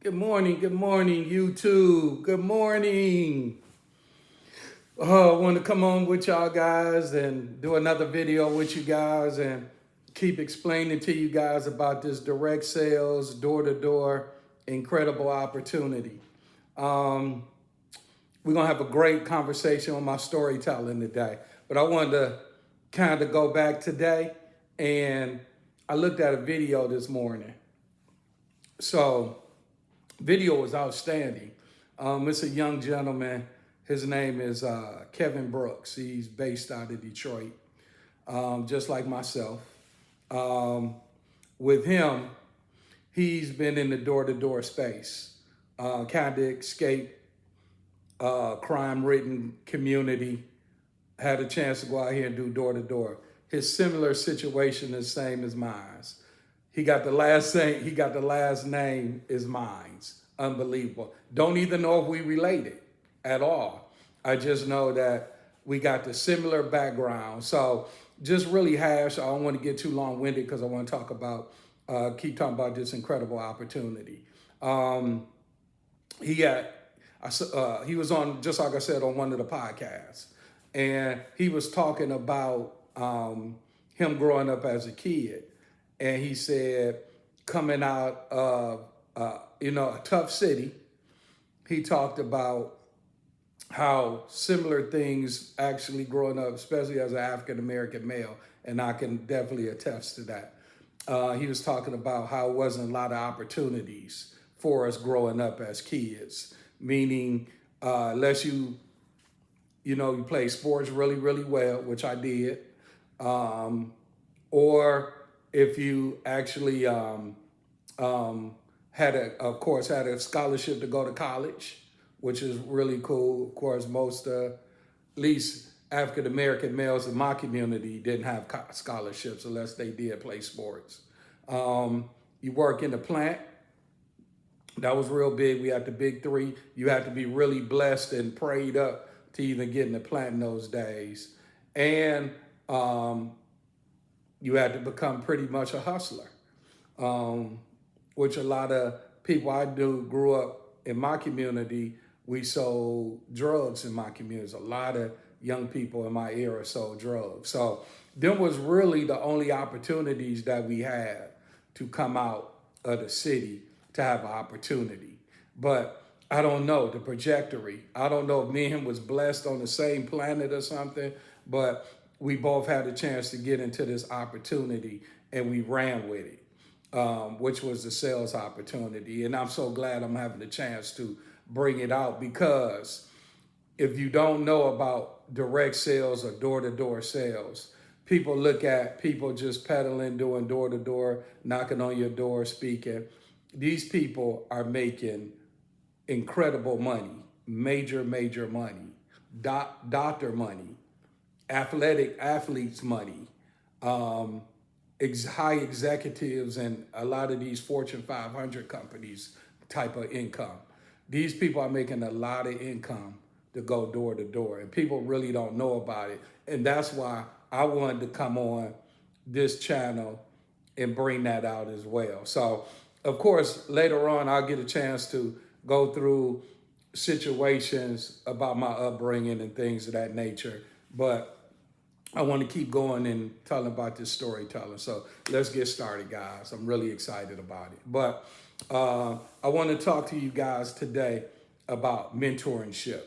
Good morning, YouTube. Good morning. Oh, I want to come on with y'all guys and do another video with you guys and keep explaining to you guys about this direct sales, door-to-door, incredible opportunity. Um, we're going to have a great conversation on my storytelling today. But I wanted to kind of go back today and I looked at a video this morning. So video was outstanding. It's a young gentleman. His name is Kevin Brooks. He's based out of Detroit, just like myself. Um, with him, he's been in the door-to-door space, kind of escaped crime-ridden community, had a chance to go out here and do door-to-door. His similar situation is the same as mine. He got the last name. He got the last name is mine's. Unbelievable. Don't even know if we related at all. I just know that we got the similar background. So just really hash. I don't want to get too long-winded because I want to talk about, keep talking about this incredible opportunity. Um, he got, he was on, just like I said, on one of the podcasts, and he was talking about him growing up as a kid, and he said coming out of a tough city, he talked about how similar things actually growing up, especially as an African American male, and I can definitely attest to that. He was talking about how it wasn't a lot of opportunities for us growing up as kids, meaning unless you play sports really, really well, which I did, um, or if you actually of course, had a scholarship to go to college, which is really cool. Of course, most, at least African American males in my community, didn't have scholarships unless they did play sports. You work in the plant. That was real big. We had the big three. You had to be really blessed and prayed up to even get in the plant in those days. And you had to become pretty much a hustler, um, which a lot of people I knew grew up in my community. We sold drugs in my community. A lot of young people in my era sold drugs. So them was really the only opportunities that we had to come out of the city to have an opportunity. But I don't know the trajectory. I don't know if me and him was blessed on the same planet or something, but we both had a chance to get into this opportunity and we ran with it, which was the sales opportunity. And I'm so glad I'm having the chance to bring it out because if you don't know about direct sales or door-to-door sales, people look at people just peddling, doing door-to-door, knocking on your door, speaking. These people are making incredible money, major, major money, doctor money, athletes money, um, high executives and a lot of these Fortune 500 companies type of income. These people are making a lot of income to go door to door, and people really don't know about it. And that's why I wanted to come on this channel and bring that out as well. So, of course, later on, I'll get a chance to go through situations about my upbringing and things of that nature. But I want to keep going and telling about this storytelling. So let's get started, guys. I'm really excited about it. But I want to talk to you guys today about mentorship.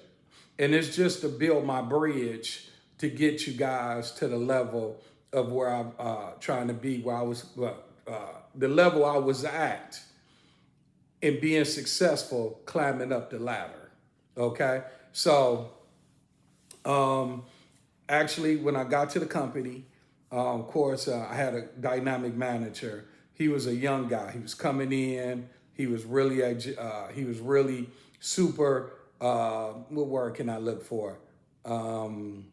And it's just to build my bridge to get you guys to the level of where I'm trying to be, where I was, the level I was at in being successful climbing up the ladder. Okay? So, um, actually, when I got to the company, of course, I had a dynamic manager. He was a young guy. He was coming in. He was really, super. What word can I look for? Um,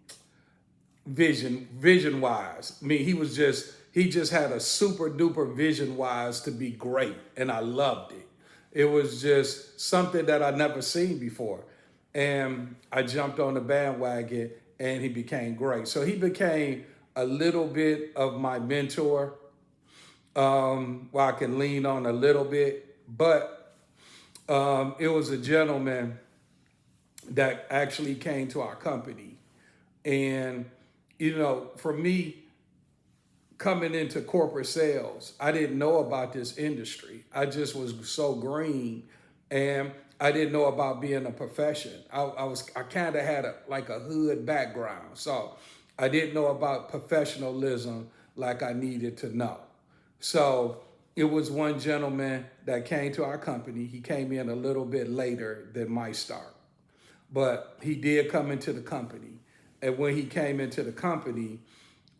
vision wise. I mean, he just had a super duper vision wise to be great, and I loved it. It was just something that I never seen before, and I jumped on the bandwagon, and he became great. So he became a little bit of my mentor, where I can lean on a little bit, but It was a gentleman that actually came to our company. And, for me, coming into corporate sales, I didn't know about this industry. I just was so green, and I didn't know about being a profession. I kind of had a hood background, so I didn't know about professionalism like I needed to know. So it was one gentleman that came to our company. He came in a little bit later than my start, but he did come into the company. And when he came into the company,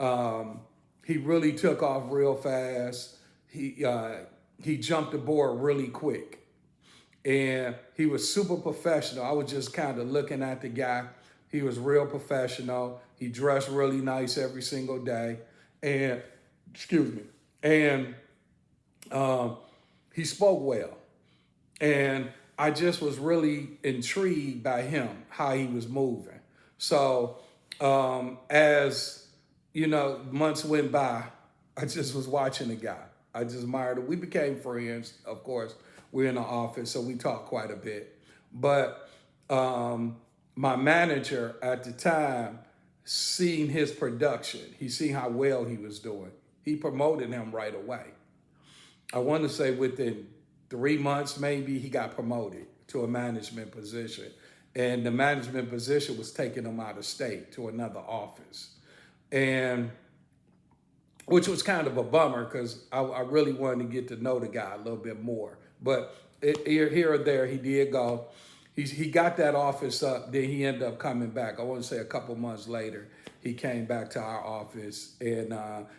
um, he really took off real fast. He jumped aboard really quick, and he was super professional. I was just kind of looking at the guy. He was real professional. He dressed really nice every single day, and excuse me, and um, he spoke well. And I just was really intrigued by him, how he was moving. So as months went by, I just was watching the guy. I just admired him. We became friends, of course. We're in the office, so we talked quite a bit. But my manager at the time, seen his production, he seen how well he was doing. He promoted him right away. I want to say within 3 months, maybe, he got promoted to a management position. And the management position was taking him out of state to another office. And which was kind of a bummer because I really wanted to get to know the guy a little bit more. But here or there, he did go. He got that office up, then he ended up coming back. I want to say a couple months later, he came back to our office, and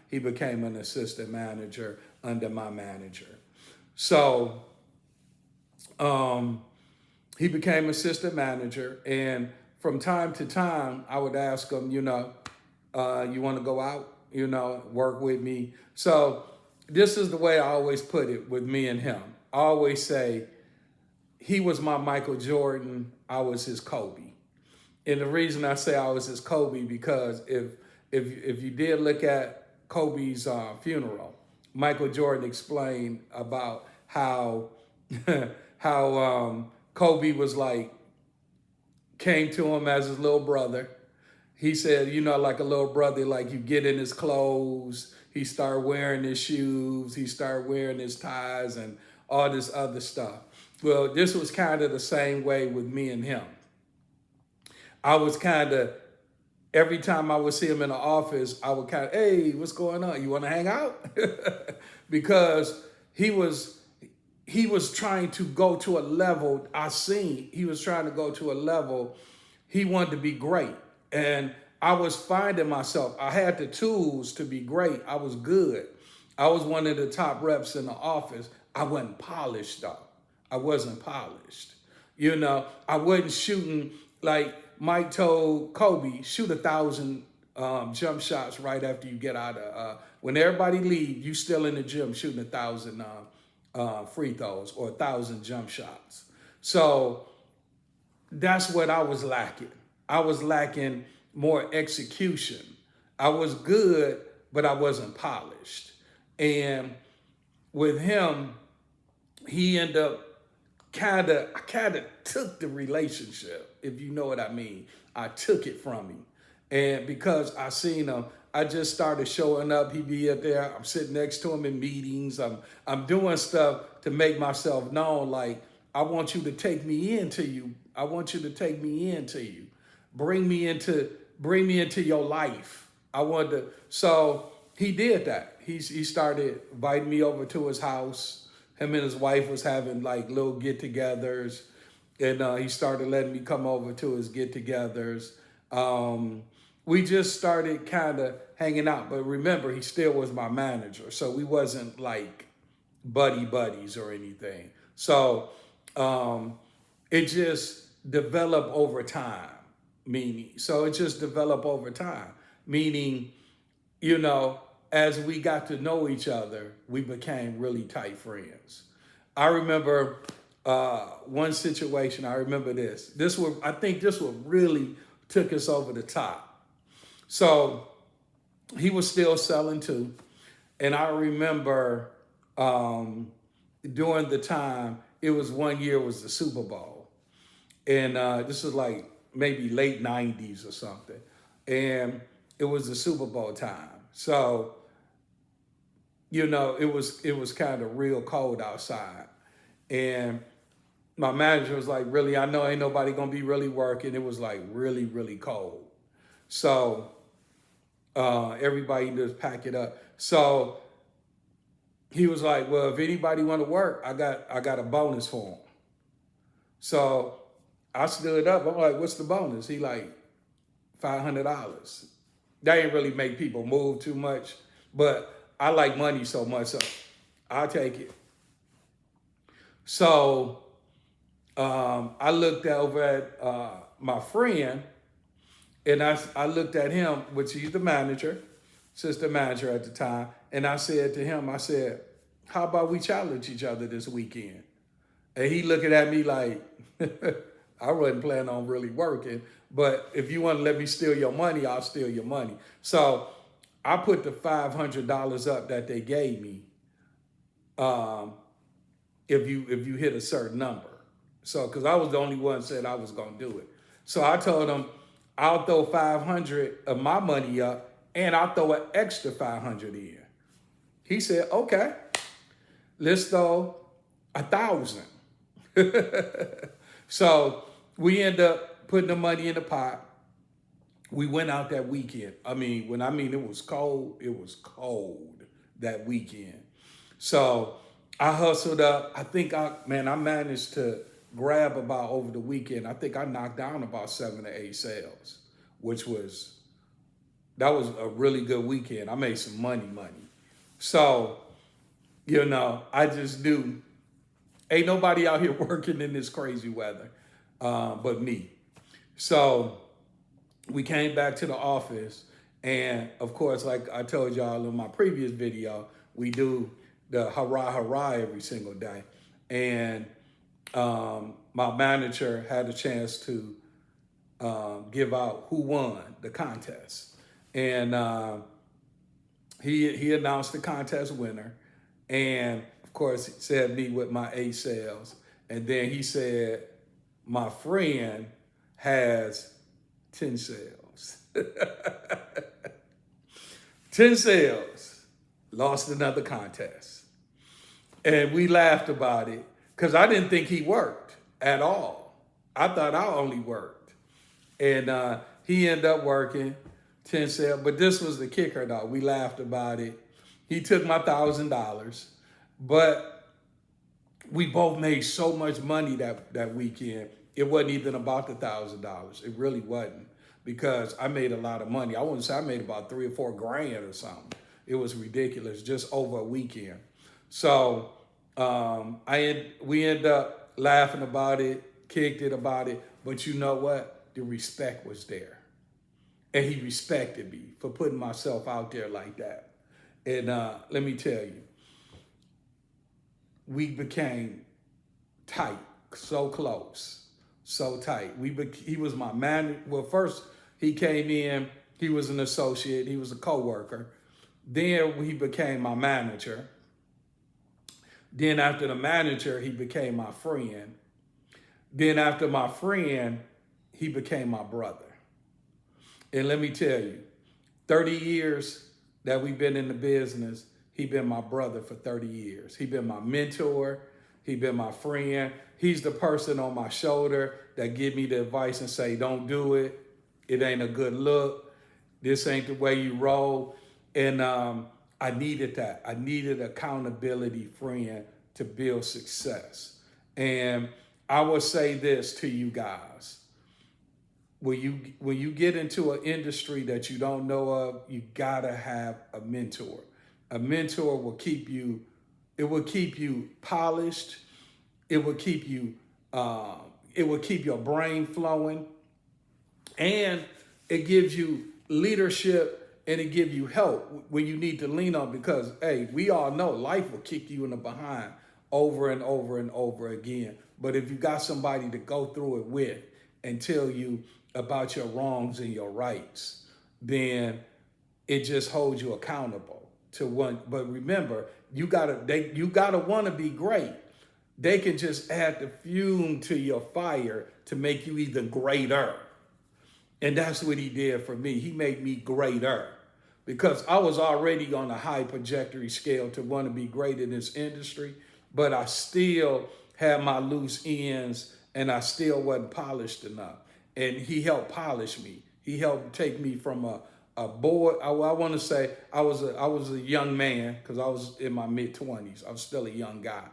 he became an assistant manager under my manager. So he became assistant manager, and from time to time, I would ask him, you want to go out, work with me. So this is the way I always put it with me and him. I always say, he was my Michael Jordan, I was his Kobe. And the reason I say I was his Kobe, because if you did look at Kobe's funeral, Michael Jordan explained about how how Kobe was came to him as his little brother. He said, like a little brother, like you get in his clothes, he started wearing his shoes, he started wearing his ties and all this other stuff. Well, this was kind of the same way with me and him. I was kind of, every time I would see him in the office, I would kind of, hey, what's going on? You want to hang out? Because he was trying to go to a level he was trying to go to a level, he wanted to be great. And I was finding myself, I had the tools to be great. I was good. I was one of the top reps in the office. I wasn't polished though. I wasn't polished. I wasn't shooting like Mike told Kobe, shoot 1,000 jump shots right after you get out of, when everybody leave, you still in the gym shooting 1,000 free throws or 1,000 jump shots. So that's what I was lacking. I was lacking more execution. I was good, but I wasn't polished. And with him, he ended up I kind of took the relationship, if you know what I mean. I took it from him. And because I seen him, I just started showing up. He'd be up there. I'm sitting next to him in meetings. I'm doing stuff to make myself known. Like, I want you to take me into you. I want you to take me into you. Bring me into your life. I wanted to. So he did that. He started inviting me over to his house. Him and his wife was having like little get-togethers, and he started letting me come over to his get-togethers. We just started kind of hanging out, but remember, he still was my manager, so we wasn't like buddies or anything. So it just developed over time, meaning, as we got to know each other, we became really tight friends. I remember one situation. I remember this. I think this one really took us over the top. So he was still selling too, and I remember during the time, it was one year was the Super Bowl. And this was like maybe late 90s or something. And it was the Super Bowl time. So, it was kind of real cold outside. And my manager was like, really, I know ain't nobody gonna be really working. It was like really, really cold. So everybody just pack it up. So he was like, well, if anybody want to work, I got a bonus for them. So I stood up. I'm like, what's the bonus? He like, $500. That ain't really make people move too much, but I like money so much, so I'll take it. So I looked over at my friend, and I looked at him, which he's the manager, assistant manager at the time, and I said to him, I said, how about we challenge each other this weekend? And he looking at me like, I wasn't planning on really working, but if you want to let me steal your money, I'll steal your money. So I put the $500 up that they gave me um, if you hit a certain number. So because I was the only one that said I was gonna do it. So I told him I'll throw 500 of my money up and I'll throw an extra 500 in. He said, okay, let's throw 1,000. So we end up putting the money in the pot. We went out that weekend. When it was cold that weekend. So I hustled up. I managed to grab about over the weekend. I think I knocked down about 7 or 8 sales, which that was a really good weekend. I made some money. So, I just knew ain't nobody out here working in this crazy weather but me. So we came back to the office, and of course, like I told y'all in my previous video, we do the hurrah hurrah every single day. And my manager had a chance to give out who won the contest. And he announced the contest winner. And of course, he said me with my 8 sales. And then he said, my friend has 10 sales. 10 sales, lost another contest. And we laughed about it because I didn't think he worked at all. I thought I only worked. And he ended up working 10 sales. But this was the kicker, though. We laughed about it. He took my $1,000. But we both made so much money that weekend. It wasn't even about the $1,000. It really wasn't, because I made a lot of money. I wouldn't say I made about 3 or 4 grand or something. It was ridiculous just over a weekend. So we ended up laughing about it, kicked it about it. But you know what? The respect was there. And he respected me for putting myself out there like that. And let me tell you, we became tight, so close, so tight. He was my manager. Well, first he came in, he was an associate, he was a coworker. Then he became my manager. Then after the manager, he became my friend. Then after my friend, he became my brother. And let me tell you, 30 years that we've been in the business, he been my brother for 30 years. He been my mentor. He been my friend. He's the person on my shoulder that give me the advice and say, don't do it. It ain't a good look. This ain't the way you roll. And I needed that. I needed an accountability friend to build success. And I will say this to you guys. When you get into an industry that you don't know of, you gotta have a mentor. A mentor will keep you, it will keep you polished. It will keep you, it will keep your brain flowing. And it gives you leadership, and it gives you help when you need to lean on, because, hey, we all know life will kick you in the behind over and over and over again. But if you got somebody to go through it with and tell you about your wrongs and your rights, then it just holds you accountable to one. But remember, You gotta want to be great. They can just add the fume to your fire to make you even greater. And that's what he did for me. He made me greater because I was already on a high trajectory scale to want to be great in this industry, but I still had my loose ends and I still wasn't polished enough. And he helped polish me. He helped take me from a boy. I want to say I was a young man because I was in my mid-20s. I was still a young guy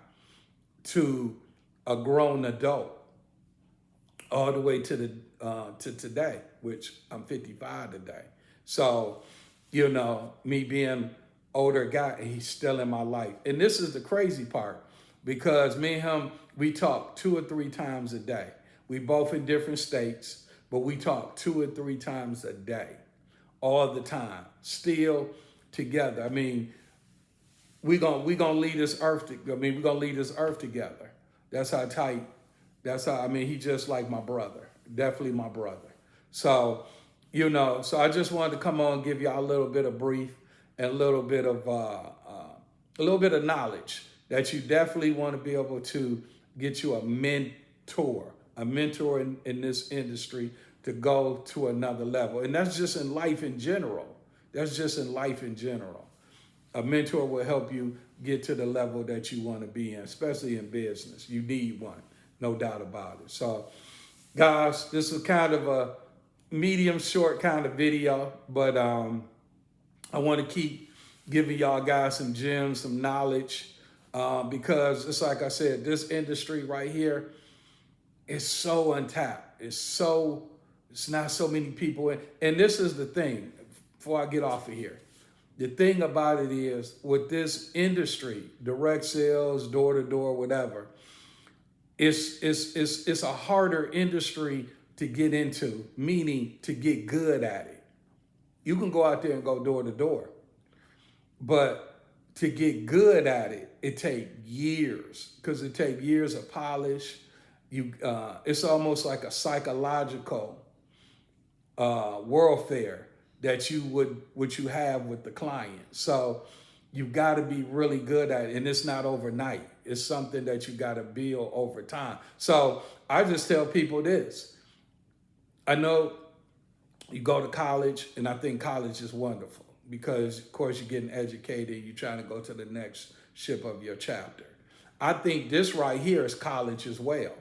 to a grown adult all the way to to today, which I'm 55 today. So, me being older guy, and he's still in my life. And this is the crazy part because me and him, we talk 2 or 3 times a day. We both in different states, but we talk 2 or 3 times a day, all the time, still together. I mean, we gonna leave this earth. We're gonna leave this earth together. That's how tight. That's how. I mean, he just like my brother. Definitely my brother. So, So I just wanted to come on and give y'all a little bit of brief and a little bit of knowledge that you definitely want to be able to get you a mentor in this industry to go to another level, and that's just in life in general. That's just in life in general. A mentor will help you get to the level that you want to be in, especially in business. You need one, no doubt about it. So, guys, this is kind of a medium short kind of video, but I want to keep giving y'all guys some gems, some knowledge, because it's like I said, this industry right here is so untapped. It's not so many people in. And this is the thing, before I get off of here. The thing about it is, with this industry, direct sales, door-to-door, whatever, it's a harder industry to get into, meaning to get good at it. You can go out there and go door-to-door, but to get good at it, it takes years, because it takes years of polish. It's almost like a psychological warfare that you have with the client. So you've got to be really good at it, and it's not overnight. It's something that you got to build over time. So I just tell people this. I know you go to college, and I think college is wonderful because, of course, you're getting educated. You're trying to go to the next ship of your chapter. I think this right here is college as well.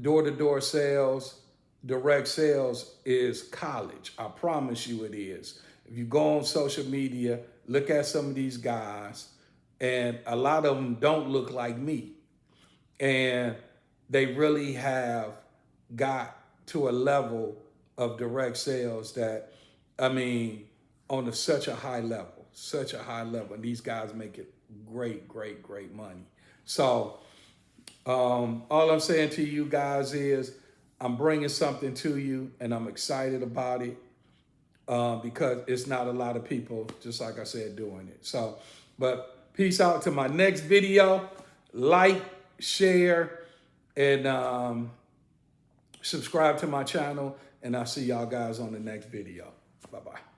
Door-to-door sales, direct sales is college. I promise you it is. If you go on social media, look at some of these guys, and a lot of them don't look like me. And they really have got to a level of direct sales that, I mean, on such a high level. And these guys make it great, great, great money. So all I'm saying to you guys is I'm bringing something to you, and I'm excited about it because it's not a lot of people, just like I said, doing it. So, but peace out to my next video. Like, share, and subscribe to my channel, and I'll see y'all guys on the next video. Bye-bye.